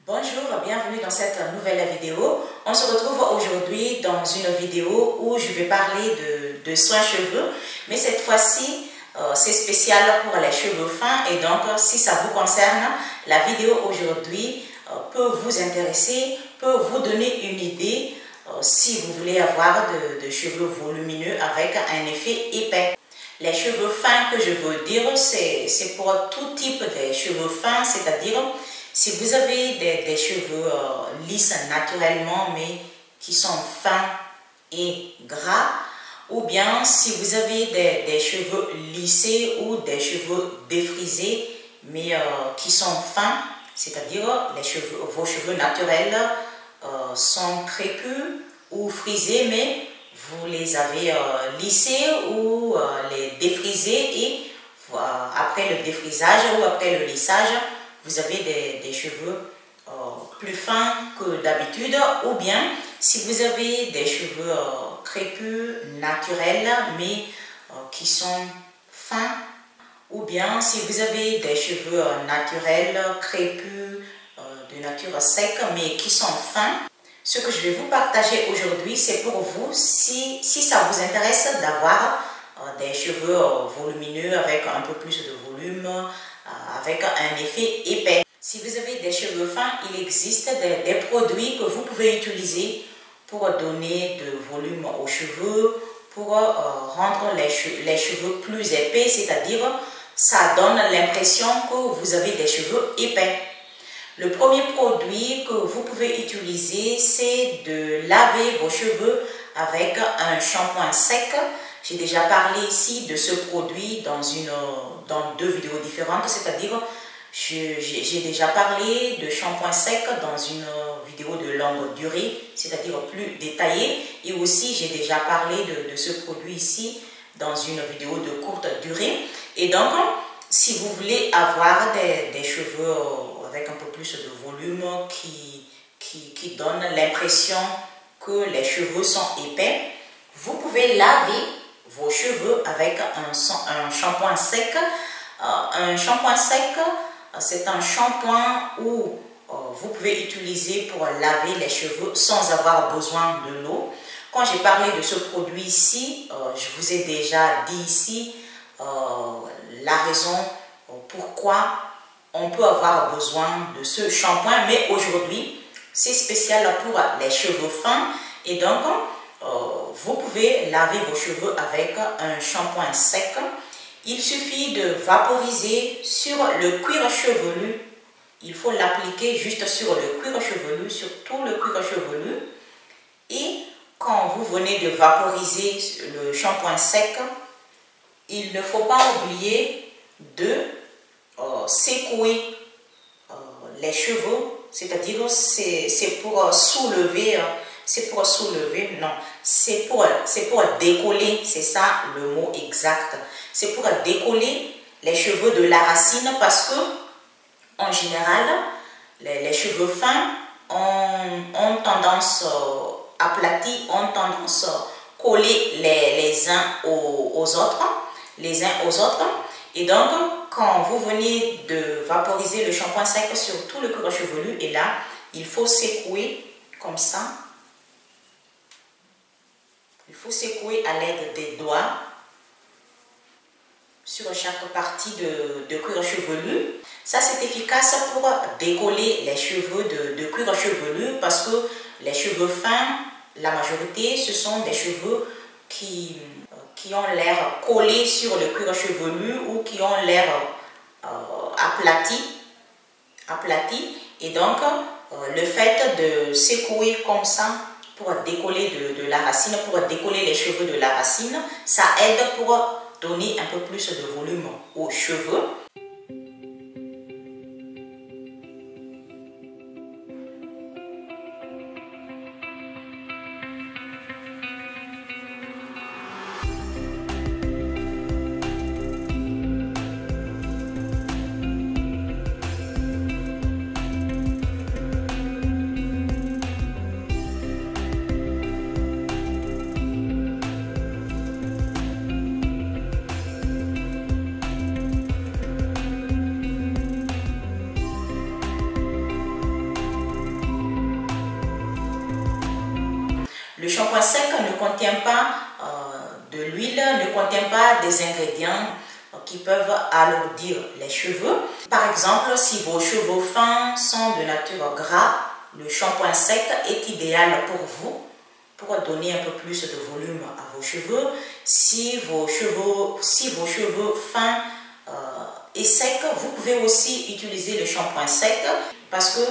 Bonjour, bienvenue dans cette nouvelle vidéo. On se retrouve aujourd'hui dans une vidéo où je vais parler de soins cheveux, mais cette fois-ci c'est spécial pour les cheveux fins et donc si ça vous concerne, la vidéo aujourd'hui peut vous intéresser, peut vous donner une idée si vous voulez avoir de cheveux volumineux avec un effet épais. Les cheveux fins que je veux dire, c'est pour tout type de cheveux fins, c'est-à-dire si vous avez des cheveux lisses naturellement mais qui sont fins et gras, ou bien si vous avez des cheveux lissés ou des cheveux défrisés mais qui sont fins, c'est-à-dire vos cheveux naturels sont crépus ou frisés mais vous les avez lissés ou les défrisés et après le défrisage ou après le lissage, vous avez des cheveux plus fins que d'habitude, ou bien si vous avez des cheveux crépus naturels mais qui sont fins, ou bien si vous avez des cheveux naturels crépus de nature sec mais qui sont fins. Ce que je vais vous partager aujourd'hui, c'est pour vous si ça vous intéresse d'avoir des cheveux volumineux avec un peu plus de volume, avec un effet épais. Si vous avez des cheveux fins, il existe des produits que vous pouvez utiliser pour donner de volume aux cheveux, pour rendre les cheveux plus épais, c'est-à-dire ça donne l'impression que vous avez des cheveux épais. Le premier produit que vous pouvez utiliser, c'est de laver vos cheveux avec un shampoing sec. J'ai déjà parlé ici de ce produit dans deux vidéos différentes, c'est-à-dire j'ai déjà parlé de shampoing sec dans une vidéo de longue durée, c'est-à-dire plus détaillée, et aussi j'ai déjà parlé de ce produit ici dans une vidéo de courte durée. Et donc, si vous voulez avoir des cheveux avec un peu plus de volume qui donne l'impression que les cheveux sont épais, vous pouvez laver vos cheveux avec un shampoing sec. Un shampoing sec, c'est un shampoing où vous pouvez utiliser pour laver les cheveux sans avoir besoin de l'eau. Quand j'ai parlé de ce produit ici, je vous ai déjà dit ici la raison pourquoi on peut avoir besoin de ce shampoing, mais aujourd'hui c'est spécial pour les cheveux fins et donc vous pouvez laver vos cheveux avec un shampoing sec. Il suffit de vaporiser sur le cuir chevelu. Il faut l'appliquer juste sur le cuir chevelu, sur tout le cuir chevelu. Et quand vous venez de vaporiser le shampoing sec, il ne faut pas oublier de secouer les cheveux, c'est-à-dire c'est pour soulever, non, c'est pour décoller, c'est ça le mot exact. C'est pour décoller les cheveux de la racine parce que en général les cheveux fins ont tendance aplatis, ont tendance à coller les uns aux autres, et donc quand vous venez de vaporiser le shampoing sec sur tout le cuir chevelu, et là il faut secouer comme ça. Il faut secouer à l'aide des doigts sur chaque partie de cuir chevelu. Ça, c'est efficace pour décoller les cheveux de cuir chevelu parce que les cheveux fins, la majorité, ce sont des cheveux qui ont l'air collés sur le cuir chevelu ou qui ont l'air aplatis. Et donc, le fait de secouer comme ça pour décoller de la racine, pour décoller les cheveux de la racine, ça aide pour donner un peu plus de volume aux cheveux. Le shampoing sec ne contient pas de l'huile, ne contient pas des ingrédients qui peuvent alourdir les cheveux. Par exemple, si vos cheveux fins sont de nature gras, le shampoing sec est idéal pour vous, pour donner un peu plus de volume à vos cheveux. Si vos cheveux fins et secs, vous pouvez aussi utiliser le shampoing sec parce que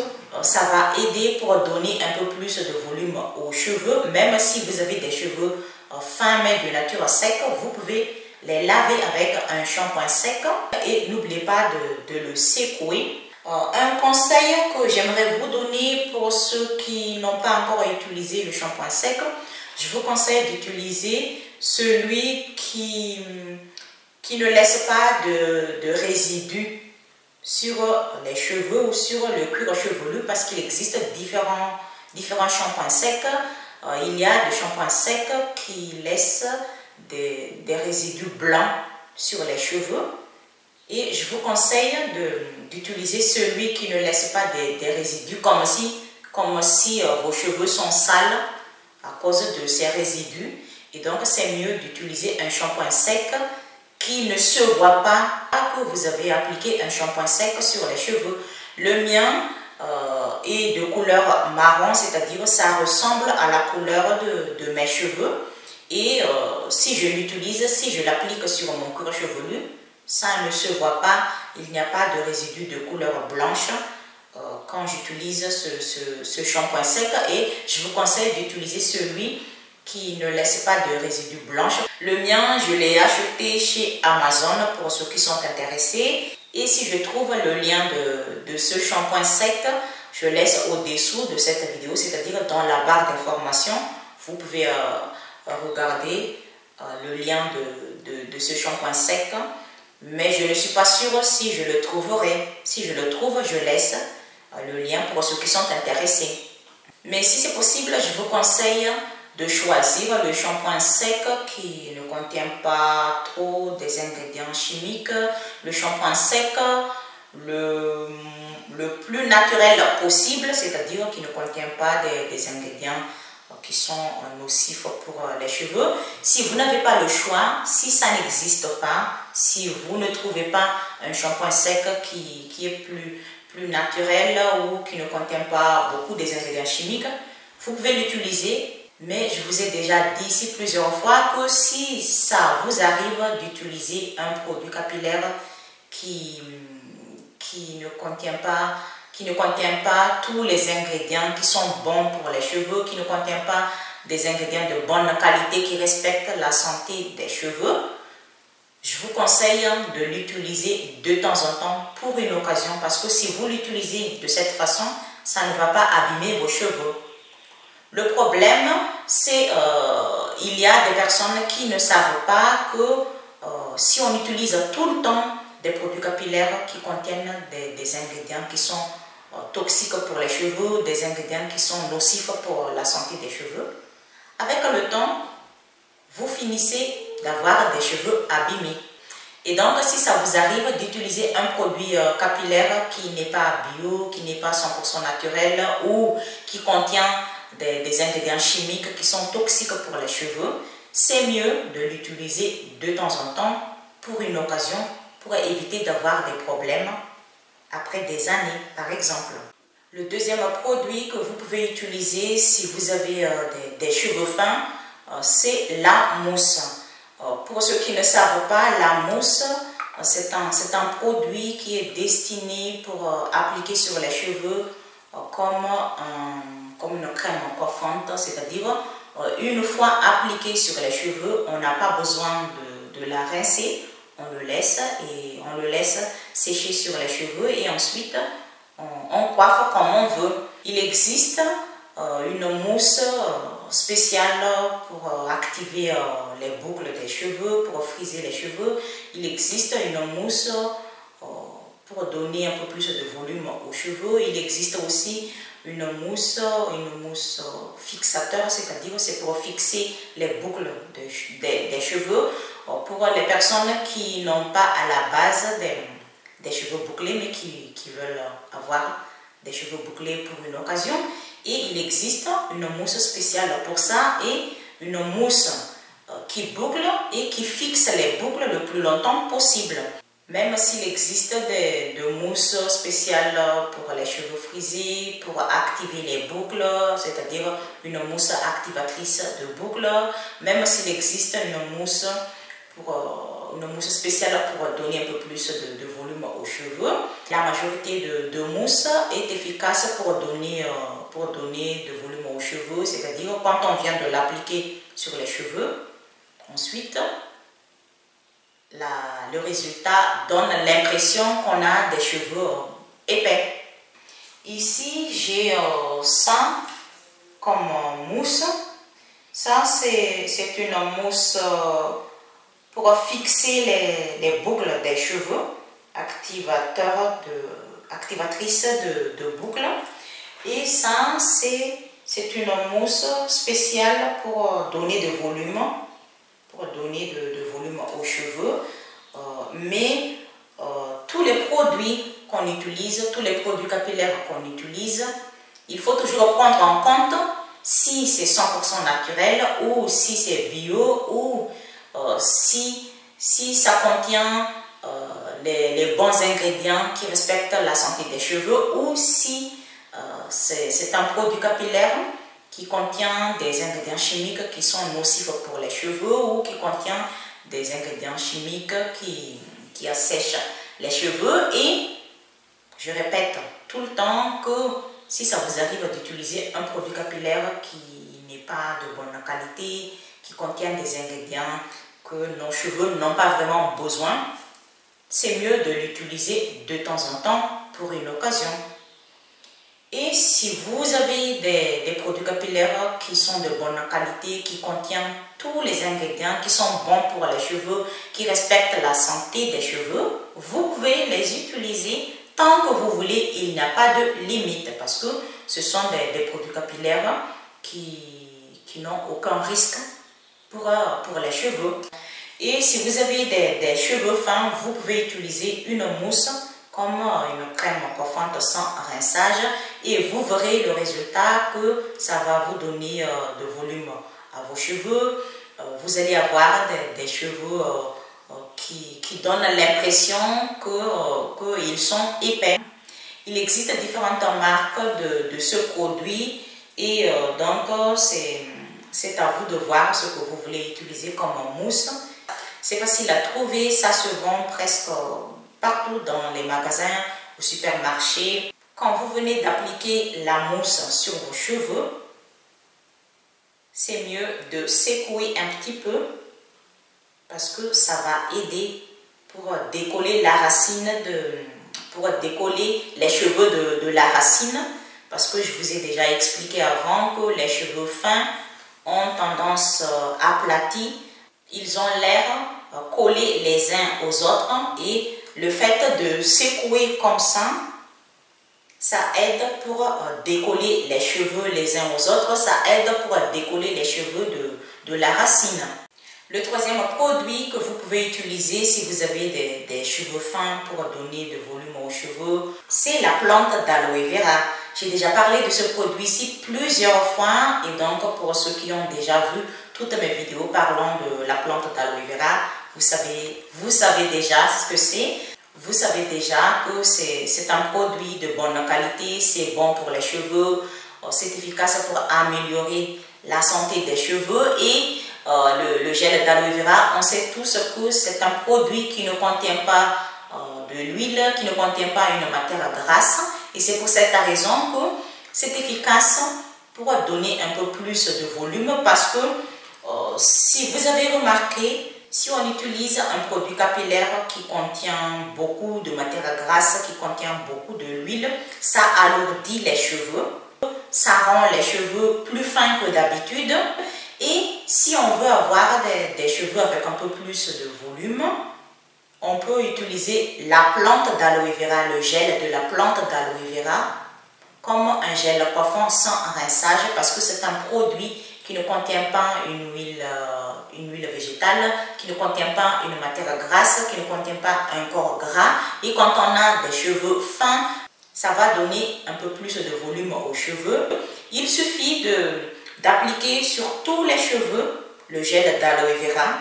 ça va aider pour donner un peu plus de volume aux cheveux. Même si vous avez des cheveux fins mais de nature sec, vous pouvez les laver avec un shampoing sec et n'oubliez pas de le secouer. Un conseil que j'aimerais vous donner pour ceux qui n'ont pas encore utilisé le shampoing sec, je vous conseille d'utiliser celui qui ne laisse pas de résidus sur les cheveux ou sur le cuir chevelu parce qu'il existe différents shampoings secs. Il y a des shampoings secs qui laissent des résidus blancs sur les cheveux et je vous conseille d'utiliser celui qui ne laisse pas des résidus comme si vos cheveux sont sales à cause de ces résidus, et donc c'est mieux d'utiliser un shampoing sec qui ne se voit pas que vous avez appliqué un shampoing sec sur les cheveux. Le mien est de couleur marron, c'est-à-dire ça ressemble à la couleur de mes cheveux. Et si je l'utilise, si je l'applique sur mon cuir chevelu, ça ne se voit pas, il n'y a pas de résidus de couleur blanche quand j'utilise ce shampoing sec. Et je vous conseille d'utiliser celui qui ne laisse pas de résidus blancs. Le mien, je l'ai acheté chez Amazon pour ceux qui sont intéressés. Et si je trouve le lien de ce shampoing sec, je laisse au-dessous de cette vidéo, c'est-à-dire dans la barre d'information. Vous pouvez regarder le lien de ce shampoing sec, mais je ne suis pas sûre si je le trouverai. Si je le trouve, je laisse le lien pour ceux qui sont intéressés. Mais si c'est possible, je vous conseille de choisir le shampoing sec qui ne contient pas trop des ingrédients chimiques, le shampoing sec le plus naturel possible, c'est-à-dire qui ne contient pas des ingrédients qui sont nocifs pour les cheveux. Si vous n'avez pas le choix, si ça n'existe pas, si vous ne trouvez pas un shampoing sec qui est plus naturel ou qui ne contient pas beaucoup des ingrédients chimiques, vous pouvez l'utiliser. Mais je vous ai déjà dit ici plusieurs fois que si ça vous arrive d'utiliser un produit capillaire qui ne contient pas tous les ingrédients qui sont bons pour les cheveux, qui ne contient pas des ingrédients de bonne qualité qui respectent la santé des cheveux, je vous conseille de l'utiliser de temps en temps pour une occasion, parce que si vous l'utilisez de cette façon, ça ne va pas abîmer vos cheveux. Le problème, c'est il y a des personnes qui ne savent pas que si on utilise tout le temps des produits capillaires qui contiennent des ingrédients qui sont toxiques pour les cheveux, des ingrédients qui sont nocifs pour la santé des cheveux, avec le temps, vous finissez d'avoir des cheveux abîmés. Et donc, si ça vous arrive d'utiliser un produit capillaire qui n'est pas bio, qui n'est pas 100% naturel ou qui contient des ingrédients chimiques qui sont toxiques pour les cheveux, c'est mieux de l'utiliser de temps en temps pour une occasion, pour éviter d'avoir des problèmes après des années, par exemple. Le deuxième produit que vous pouvez utiliser si vous avez des cheveux fins, c'est la mousse. Pour ceux qui ne savent pas, la mousse, c'est un produit qui est destiné pour appliquer sur les cheveux comme une crème coiffante, c'est-à-dire une fois appliquée sur les cheveux, on n'a pas besoin de la rincer, on le laisse sécher sur les cheveux et ensuite on coiffe comme on veut. Il existe une mousse spéciale pour activer les boucles des cheveux, pour friser les cheveux. Il existe une mousse pour donner un peu plus de volume aux cheveux. Il existe aussi une mousse fixateur, c'est-à-dire c'est pour fixer les boucles des cheveux pour les personnes qui n'ont pas à la base des cheveux bouclés mais qui veulent avoir des cheveux bouclés pour une occasion. Et il existe une mousse spéciale pour ça et une mousse qui boucle et qui fixe les boucles le plus longtemps possible. Même s'il existe des mousses spéciales pour les cheveux frisés, pour activer les boucles, c'est-à-dire une mousse activatrice de boucles, même s'il existe une mousse spéciale pour donner un peu plus de volume aux cheveux, la majorité de mousses est efficace pour donner de volume aux cheveux, c'est-à-dire quand on vient de l'appliquer sur les cheveux, ensuite, le résultat donne l'impression qu'on a des cheveux épais. Ici, j'ai ça comme mousse. Ça, c'est une mousse pour fixer les boucles des cheveux, activatrice de boucles. Et ça, c'est une mousse spéciale pour donner de volume. Aux cheveux, mais tous les produits qu'on utilise, tous les produits capillaires qu'on utilise, il faut toujours prendre en compte si c'est 100% naturel ou si c'est bio ou si ça contient les bons ingrédients qui respectent la santé des cheveux ou si c'est un produit capillaire qui contient des ingrédients chimiques qui sont nocifs pour les cheveux ou qui contient des ingrédients chimiques qui assèchent les cheveux. Et je répète tout le temps que si ça vous arrive d'utiliser un produit capillaire qui n'est pas de bonne qualité, qui contient des ingrédients que nos cheveux n'ont pas vraiment besoin, c'est mieux de l'utiliser de temps en temps pour une occasion. Et si vous avez des produits capillaires qui sont de bonne qualité, qui contiennent tous les ingrédients qui sont bons pour les cheveux, qui respectent la santé des cheveux, vous pouvez les utiliser tant que vous voulez. Il n'y a pas de limite parce que ce sont des produits capillaires qui n'ont aucun risque pour les cheveux. Et si vous avez des cheveux fins, vous pouvez utiliser une mousse comme une crème coiffante sans rinçage et vous verrez le résultat que ça va vous donner de volume à vos cheveux. Vous allez avoir des cheveux qui donnent l'impression qu'ils sont épais. Il existe différentes marques de ce produit et donc c'est à vous de voir ce que vous voulez utiliser comme mousse. C'est facile à trouver, ça se vend presque partout dans les magasins, au supermarché. Quand vous venez d'appliquer la mousse sur vos cheveux, c'est mieux de secouer un petit peu parce que ça va aider pour décoller la racine, pour décoller les cheveux de la racine. Parce que je vous ai déjà expliqué avant que les cheveux fins ont tendance aplatis. Ils ont l'air collés les uns aux autres et le fait de secouer comme ça aide pour décoller les cheveux les uns aux autres, ça aide pour décoller les cheveux de la racine. Le troisième produit que vous pouvez utiliser si vous avez des cheveux fins pour donner de volume aux cheveux, c'est la plante d'aloe vera. J'ai déjà parlé de ce produit-ci plusieurs fois et donc pour ceux qui ont déjà vu toutes mes vidéos parlant de la plante d'aloe vera, vous savez déjà ce que c'est. Vous savez déjà que c'est un produit de bonne qualité, c'est bon pour les cheveux, c'est efficace pour améliorer la santé des cheveux et le gel d'aloe vera, on sait tous que c'est un produit qui ne contient pas de l'huile, qui ne contient pas une matière grasse et c'est pour cette raison que c'est efficace pour donner un peu plus de volume parce que si vous avez remarqué, si on utilise un produit capillaire qui contient beaucoup de matière grasse, qui contient beaucoup de l'huile, ça alourdit les cheveux, ça rend les cheveux plus fins que d'habitude. Et si on veut avoir des cheveux avec un peu plus de volume, on peut utiliser la plante d'aloe vera, le gel de la plante d'aloe vera, comme un gel coiffant sans rinçage parce que c'est un produit qui ne contient pas une huile végétale, qui ne contient pas une matière grasse, qui ne contient pas un corps gras. Et quand on a des cheveux fins, Ça va donner un peu plus de volume aux cheveux. Il suffit d'appliquer sur tous les cheveux le gel d'aloe vera.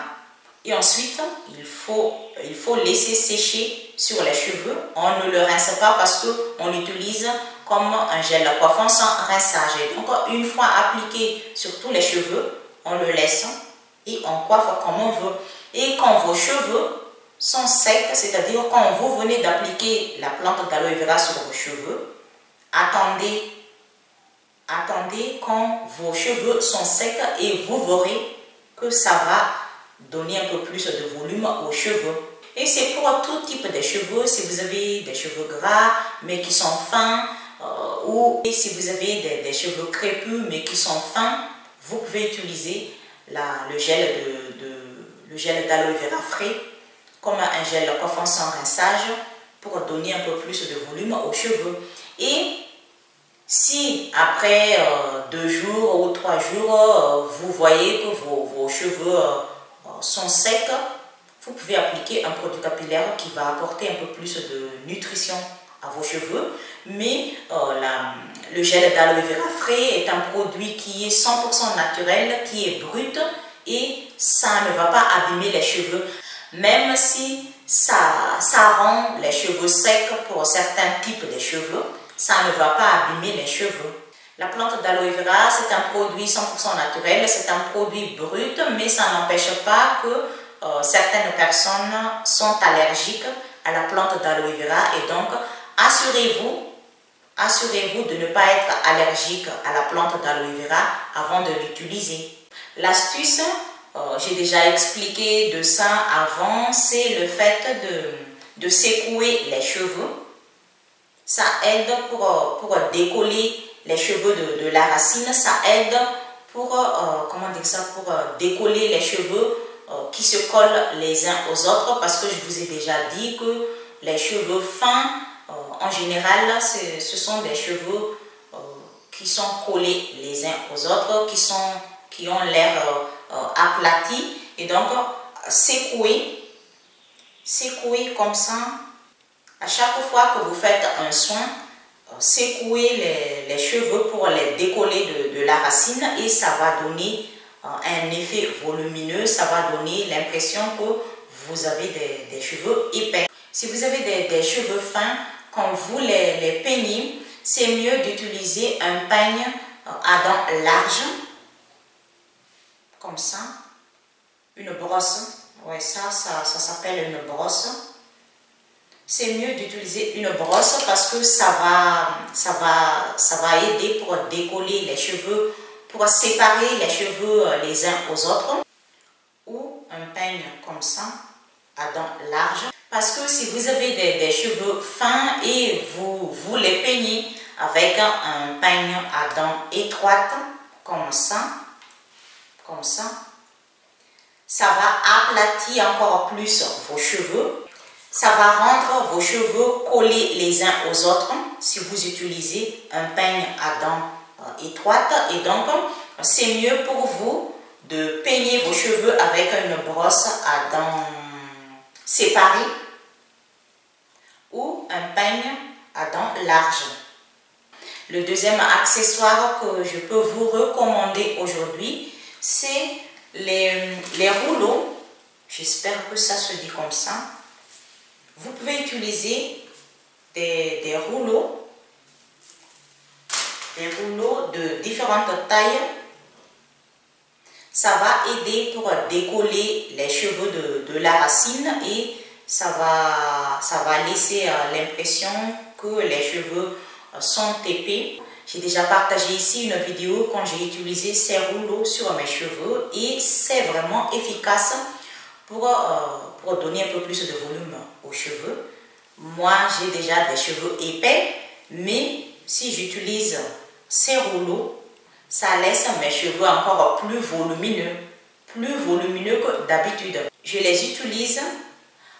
Et ensuite, il faut laisser sécher sur les cheveux. On ne le rince pas parce qu'on l'utilise comme un gel coiffant sans rinçage. Et donc, une fois appliqué sur tous les cheveux, on le laisse et on coiffe comme on veut. Et quand vos cheveux sont secs, c'est-à-dire quand vous venez d'appliquer la plante d'aloe vera sur vos cheveux, attendez quand vos cheveux sont secs et vous verrez que ça va donner un peu plus de volume aux cheveux. Et c'est pour tout type de cheveux. Si vous avez des cheveux gras mais qui sont fins, ou si vous avez des cheveux crépus mais qui sont fins, vous pouvez utiliser le gel d'aloe vera frais comme un gel coiffant sans rinçage pour donner un peu plus de volume aux cheveux. Et si après 2 jours ou 3 jours, vous voyez que vos cheveux sont secs, vous pouvez appliquer un produit capillaire qui va apporter un peu plus de nutrition à vos cheveux. Mais le gel d'aloe vera frais est un produit qui est 100% naturel, qui est brut et ça ne va pas abîmer les cheveux. Même si ça rend les cheveux secs pour certains types de cheveux, ça ne va pas abîmer les cheveux. La plante d'aloe vera, c'est un produit 100% naturel, c'est un produit brut, mais ça n'empêche pas que certaines personnes sont allergiques à la plante d'aloe vera et donc assurez-vous de ne pas être allergique à la plante d'aloe vera avant de l'utiliser. L'astuce, j'ai déjà expliqué de ça avant, c'est le fait de secouer les cheveux. Ça aide pour décoller les cheveux de la racine, ça aide pour, pour décoller les cheveux qui se collent les uns aux autres, parce que je vous ai déjà dit que les cheveux fins, en général, ce sont des cheveux qui sont collés les uns aux autres, qui ont l'air aplatis. Et donc, secouer comme ça, à chaque fois que vous faites un soin, secouez les cheveux pour les décoller de la racine et ça va donner un effet volumineux, ça va donner l'impression que vous avez des cheveux épais. Si vous avez des cheveux fins, quand vous les peignez, c'est mieux d'utiliser un peigne à dents larges, comme ça, une brosse. Ouais, ça s'appelle une brosse. C'est mieux d'utiliser une brosse parce que ça va aider pour décoller les cheveux, pour séparer les cheveux les uns aux autres. Ou un peigne comme ça, à dents larges. Parce que si vous avez des cheveux fins et vous les peignez avec un peigne à dents étroites, comme ça, ça va aplatir encore plus vos cheveux. Ça va rendre vos cheveux collés les uns aux autres si vous utilisez un peigne à dents étroites. Et donc, c'est mieux pour vous de peigner vos cheveux avec une brosse à dents séparées ou un peigne à dents larges. Le deuxième accessoire que je peux vous recommander aujourd'hui, c'est les rouleaux. J'espère que ça se dit comme ça. Vous pouvez utiliser des rouleaux de différentes tailles. Ça va aider pour décoller les cheveux de la racine et ça va laisser l'impression que les cheveux sont épais. J'ai déjà partagé ici une vidéo quand j'ai utilisé ces rouleaux sur mes cheveux et c'est vraiment efficace pour donner un peu plus de volume aux cheveux. Moi, j'ai déjà des cheveux épais, mais si j'utilise ces rouleaux, ça laisse mes cheveux encore plus volumineux que d'habitude. Je les utilise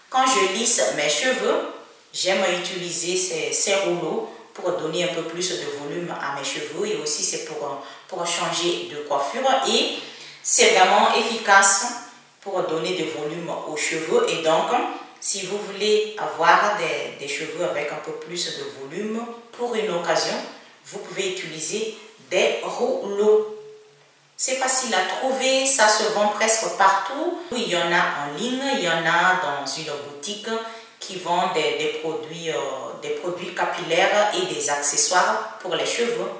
quand je lisse mes cheveux. J'aime utiliser ces rouleaux pour donner un peu plus de volume à mes cheveux et aussi c'est pour changer de coiffure et c'est vraiment efficace pour donner du volume aux cheveux et donc Si vous voulez avoir des cheveux avec un peu plus de volume, pour une occasion, vous pouvez utiliser des rouleaux. C'est facile à trouver, ça se vend presque partout. Il y en a en ligne, il y en a dans une boutique qui vend des produits capillaires et des accessoires pour les cheveux.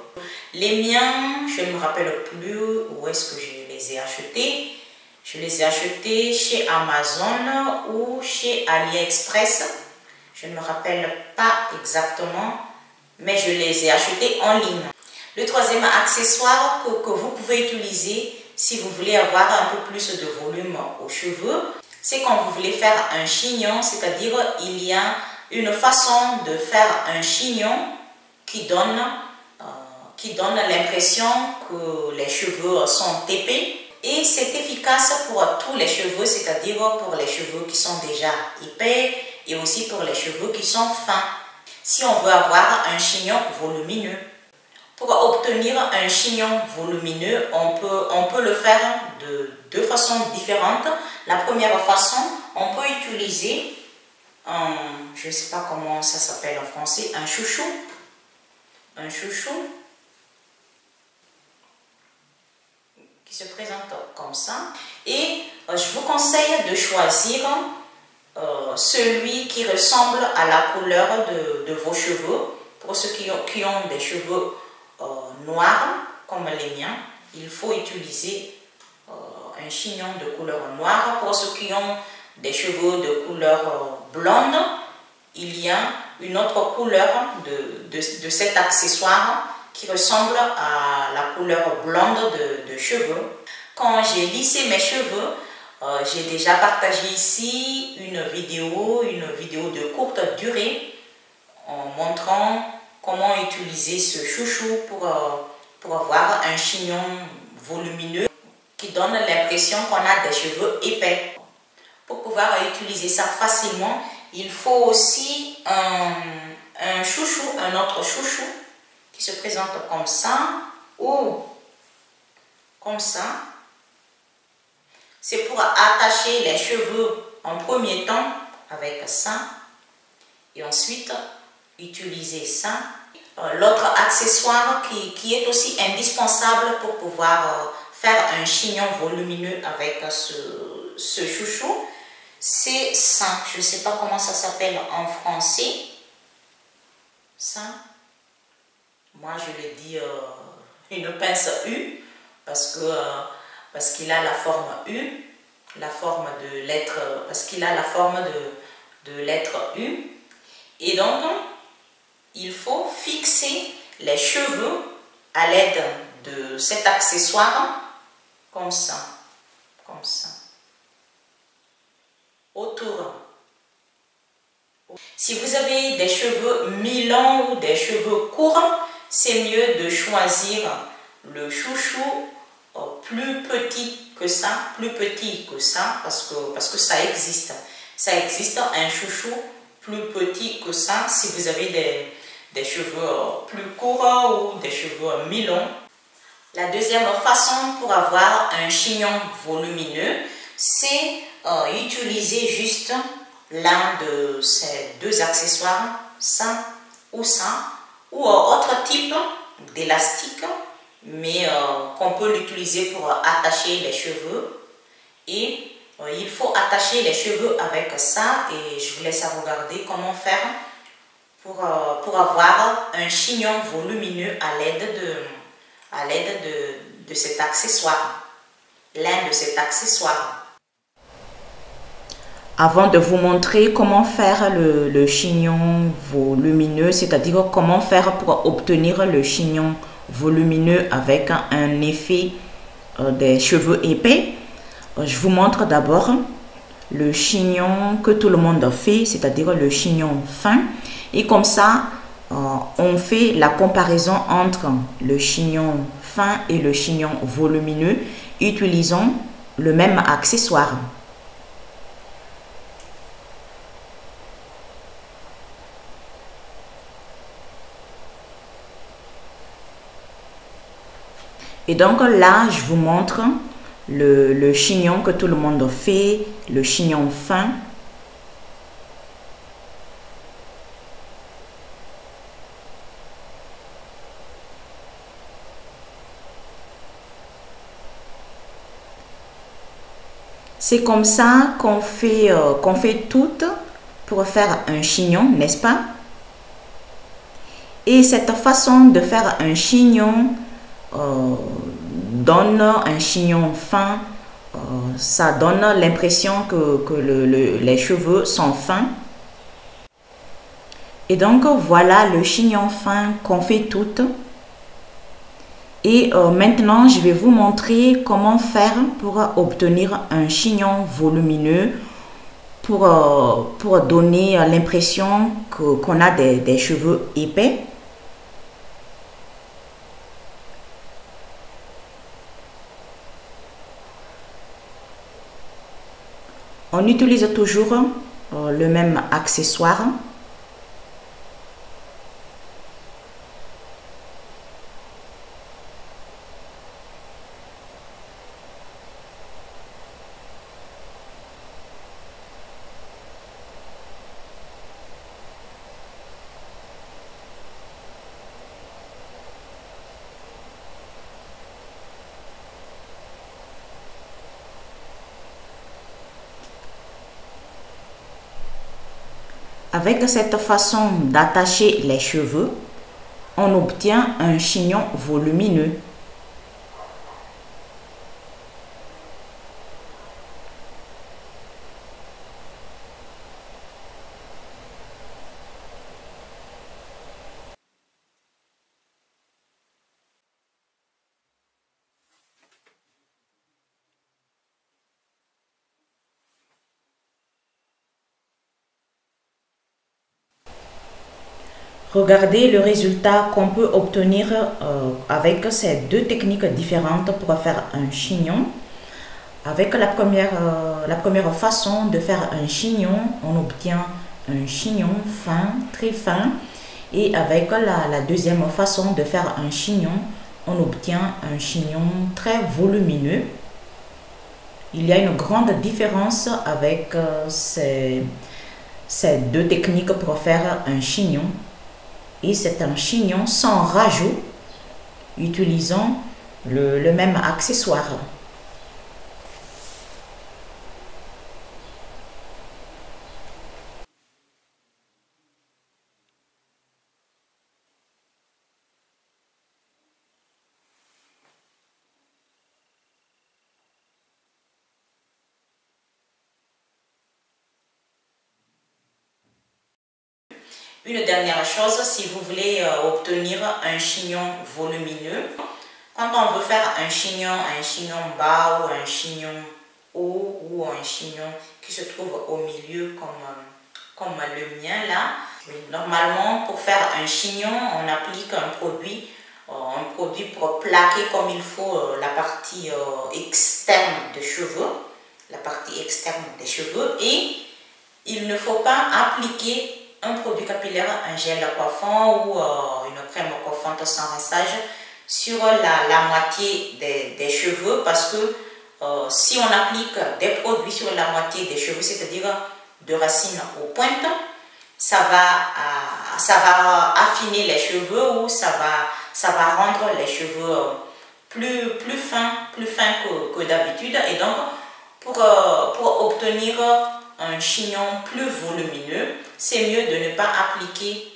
Les miens, je ne me rappelle plus où est-ce que je les ai achetés. Je les ai achetés chez Amazon ou chez AliExpress. Je ne me rappelle pas exactement, mais je les ai achetés en ligne. Le troisième accessoire que vous pouvez utiliser si vous voulez avoir un peu plus de volume aux cheveux, c'est quand vous voulez faire un chignon, c'est-à-dire il y a une façon de faire un chignon qui donne l'impression que les cheveux sont épais. Et c'est efficace pour tous les cheveux, c'est-à-dire pour les cheveux qui sont déjà épais et aussi pour les cheveux qui sont fins. Si on veut avoir un chignon volumineux. Pour obtenir un chignon volumineux, on peut le faire de deux façons différentes. La première façon, on peut utiliser je ne sais pas comment ça s'appelle en français, un chouchou. Un chouchou qui se présente comme ça. Et je vous conseille de choisir celui qui ressemble à la couleur de vos cheveux. Pour ceux qui ont des cheveux noirs comme les miens, il faut utiliser un chignon de couleur noire. Pour ceux qui ont des cheveux de couleur blonde, il y a une autre couleur de cet accessoire qui ressemble à la couleur blonde de cheveux. Quand j'ai lissé mes cheveux, j'ai déjà partagé ici une vidéo de courte durée en montrant comment utiliser ce chouchou pour avoir un chignon volumineux qui donne l'impression qu'on a des cheveux épais. Pour pouvoir utiliser ça facilement, il faut aussi un chouchou, un autre chouchou qui se présente comme ça ou comme ça. C'est pour attacher les cheveux en premier temps avec ça et ensuite utiliser ça. L'autre accessoire qui est aussi indispensable pour pouvoir faire un chignon volumineux avec ce chouchou, c'est ça. Je ne sais pas comment ça s'appelle en français. Ça. Moi, je le dis une pince U parce qu'il a la forme U, la forme de lettre, parce qu'il a la forme de lettre U. Et donc, il faut fixer les cheveux à l'aide de cet accessoire comme ça, autour. Si vous avez des cheveux mi-longs ou des cheveux courts, c'est mieux de choisir le chouchou plus petit que ça, parce que ça existe. Ça existe un chouchou plus petit que ça si vous avez des cheveux plus courts ou des cheveux mi-longs. La deuxième façon pour avoir un chignon volumineux, c'est utiliser juste l'un de ces deux accessoires, ça, ou autre type d'élastique, mais qu'on peut l'utiliser pour attacher les cheveux. Et il faut attacher les cheveux avec ça, et je vous laisse regarder comment faire pour avoir un chignon volumineux à l'aide de cet accessoire, l'un de ces accessoires. Avant de vous montrer comment faire le chignon volumineux, c'est-à-dire comment faire pour obtenir le chignon volumineux avec un effet des cheveux épais, je vous montre d'abord le chignon que tout le monde fait, c'est-à-dire le chignon fin. Et comme ça, on fait la comparaison entre le chignon fin et le chignon volumineux, utilisant le même accessoire. Et donc là, je vous montre le chignon que tout le monde fait, le chignon fin. C'est comme ça qu'on fait tout pour faire un chignon, n'est-ce pas? Et cette façon de faire un chignon donne un chignon fin. Ça donne l'impression que les cheveux sont fins. Et donc voilà le chignon fin qu'on fait tout. Et maintenant, je vais vous montrer comment faire pour obtenir un chignon volumineux pour donner l'impression qu'on a des cheveux épais. On utilise toujours le même accessoire. Avec cette façon d'attacher les cheveux, on obtient un chignon volumineux. Regardez le résultat qu'on peut obtenir avec ces deux techniques différentes pour faire un chignon. Avec la première façon de faire un chignon, on obtient un chignon fin, très fin. Et avec la deuxième façon de faire un chignon, on obtient un chignon très volumineux. Il y a une grande différence avec ces deux techniques pour faire un chignon. Et c'est un chignon sans rajout, utilisant le même accessoire. Une dernière chose, si vous voulez obtenir un chignon volumineux, quand on veut faire un chignon bas ou un chignon haut ou un chignon qui se trouve au milieu comme le mien là, normalement pour faire un chignon, on applique un produit pour plaquer comme il faut la partie externe des cheveux, et il ne faut pas appliquer un produit capillaire, un gel coiffant ou une crème coiffante sans rinçage sur la moitié des cheveux, parce que si on applique des produits sur la moitié des cheveux, c'est-à-dire de racines aux pointes, ça va affiner les cheveux ou ça va rendre les cheveux plus fins que d'habitude. Et donc pour obtenir un chignon plus volumineux, c'est mieux de ne pas appliquer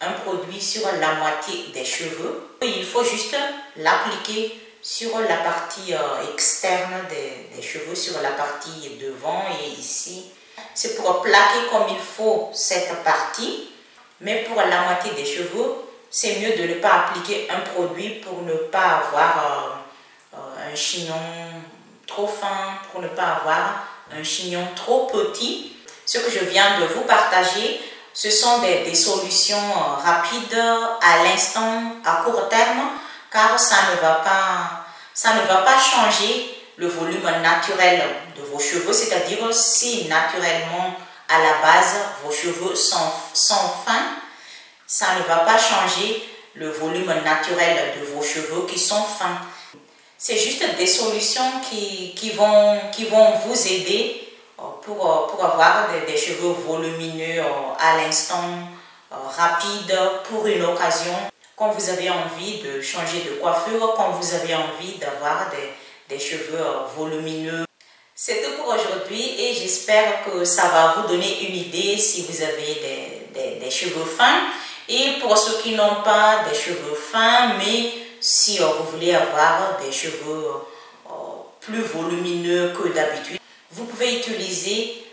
un produit sur la moitié des cheveux. Il faut juste l'appliquer sur la partie externe des cheveux, sur la partie devant et ici. C'est pour plaquer comme il faut cette partie, mais pour la moitié des cheveux, c'est mieux de ne pas appliquer un produit pour ne pas avoir un chignon trop fin, pour ne pas avoir un chignon trop petit. Ce que je viens de vous partager, ce sont des solutions rapides à l'instant, à court terme, car ça ne va pas changer le volume naturel de vos cheveux. C'est-à-dire, si naturellement à la base vos cheveux sont fins, ça ne va pas changer le volume naturel de vos cheveux qui sont fins. C'est juste des solutions qui vont vous aider pour avoir des cheveux volumineux à l'instant, rapide, pour une occasion, quand vous avez envie de changer de coiffure, quand vous avez envie d'avoir des cheveux volumineux. C'est tout pour aujourd'hui et j'espère que ça va vous donner une idée si vous avez des cheveux fins. Et pour ceux qui n'ont pas des cheveux fins, mais si vous voulez avoir des cheveux plus volumineux que d'habitude, vous pouvez utiliser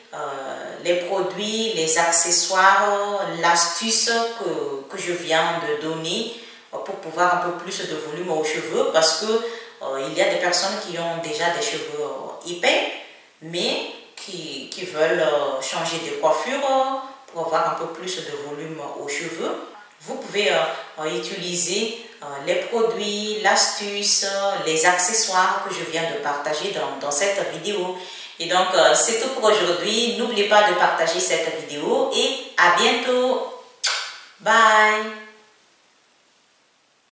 les produits, les accessoires, l'astuce que je viens de donner pour pouvoir un peu plus de volume aux cheveux, parce que il y a des personnes qui ont déjà des cheveux épais mais qui veulent changer de coiffure pour avoir un peu plus de volume aux cheveux. Vous pouvez utiliser les produits, l'astuce, les accessoires que je viens de partager dans cette vidéo. Et donc, c'est tout pour aujourd'hui. N'oubliez pas de partager cette vidéo et à bientôt. Bye!